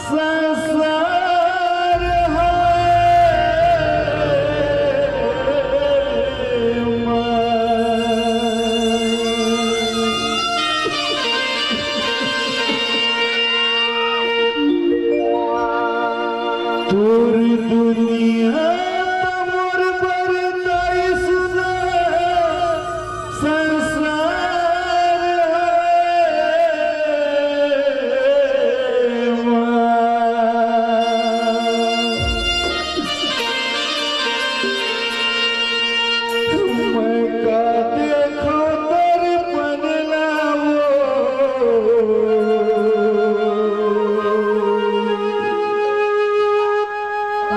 संसार तोर दुनिया तमोर बरदाइस संसार मैं का देखो दर्पण लाओ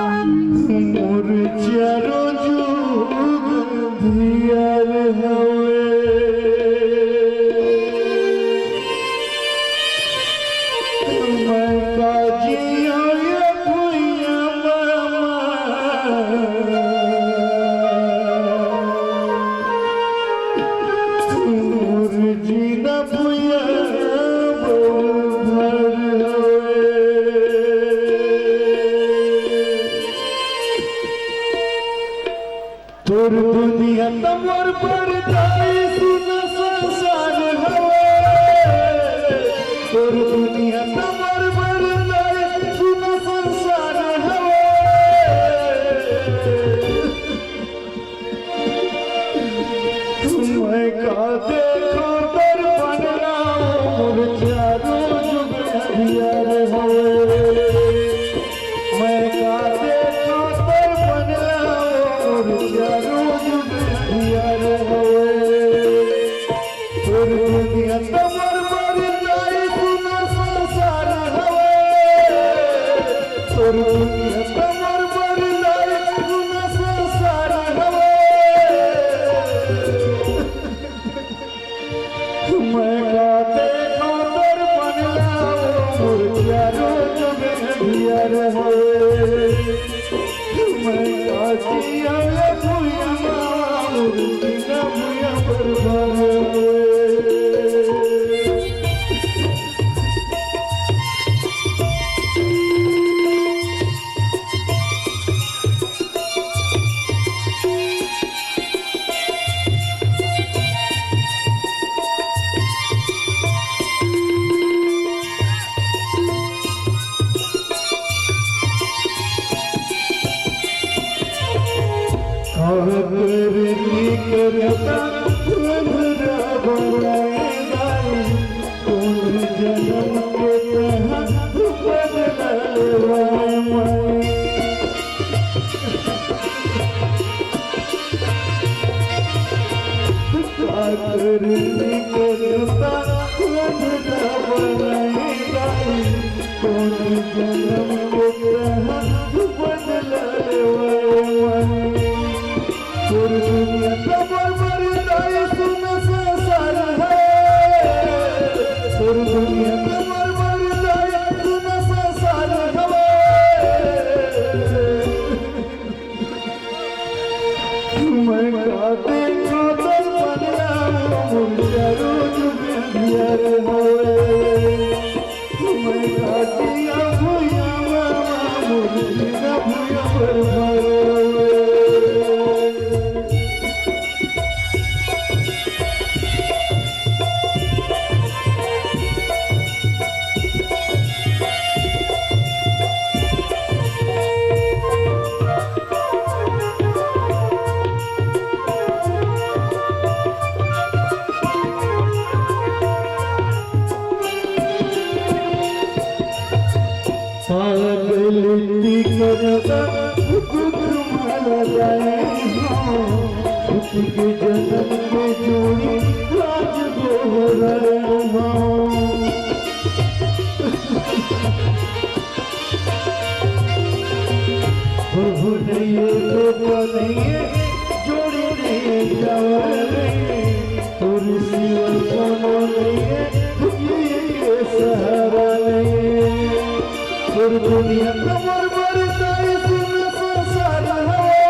मोर चारों जुग धियार हवे मैं का जियो ये भुइया मामा मोर जीना भुइया भर हवे तोर दुनिया तमोर बरदाइस संसार हवे तोर दुनिया तमोर बरदाइस संसार हवे मैं का देखो दर्पण मोर चारों जुग धियार हवे मैं का देखो दर्पण मोर चारों जुग धियार हवे तोर दुनिया तमोर बरदाइस संसार हवे तोर दुनिया तमोर बरदाइस संसार हवे मैं का देखो दर्पण मोर चारों जुग धियार हवे मैं का जिया भुइया मोर जीना भुइया पर हवे करता अंधरा बनाएगा कौन जन्म के तहत बदलवा करता अंधरा बनाएगा कौन जन्म के तहत बदलवा तोर दुनिया तमोर बरदाइस संसार है तोर दुनिया तमोर बरदाइस संसार हवे मैं का देखो दर्पण मोर चारों जुग धियार हवे मैं का जिया भुइया मामा मोर जीना भुइया पर हवे पागलती करता दुख माला जाए छुट्टी के जन्म में जोड़ी राज गोहराए नहीं तो नहीं जोड़ी नहीं जावे तोर सिवा कोनो नहीं ये सहारा नहीं तोर दुनिया तमोर बरदाइस संसार हवे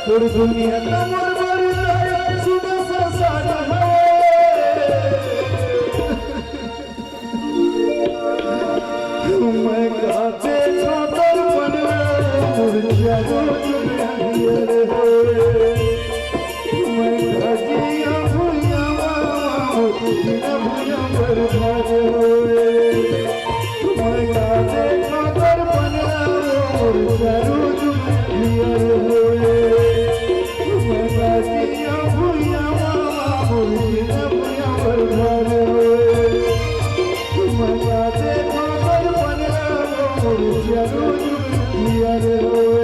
तोर दुनिया तमोर बरदाइस संसार हवे मैं गाते खातर बनवा मुर्जा रोज होए मैं गाजिया भुया बिना भुया पर भाग होए मैं गाते खातर बनवा मुर्जा रोज होए मैं गाजिया भुया बिना भुया पर भाग होए मैं गाते खातर बनवा मुर्जा रोज होए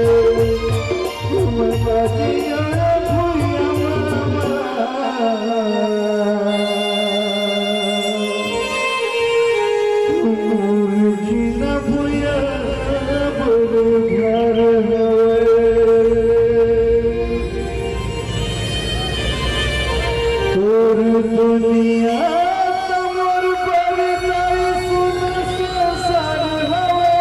मैं गाजिया दुनिया तमर पर जाई सुन संसार हवे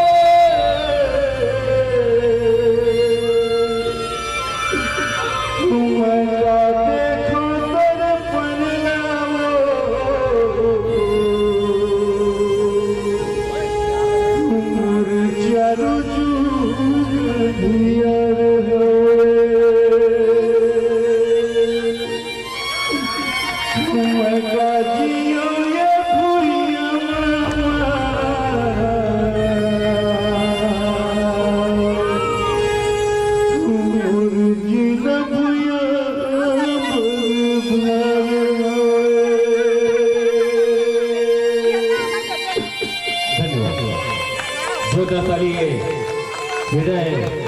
मैं गाते खातर बनलावो मुर्जा रुजू धियर मैं गाजियो ये भुइया मुर्जी न भुइया धन्यवाद। जोरदार ताली विदाय।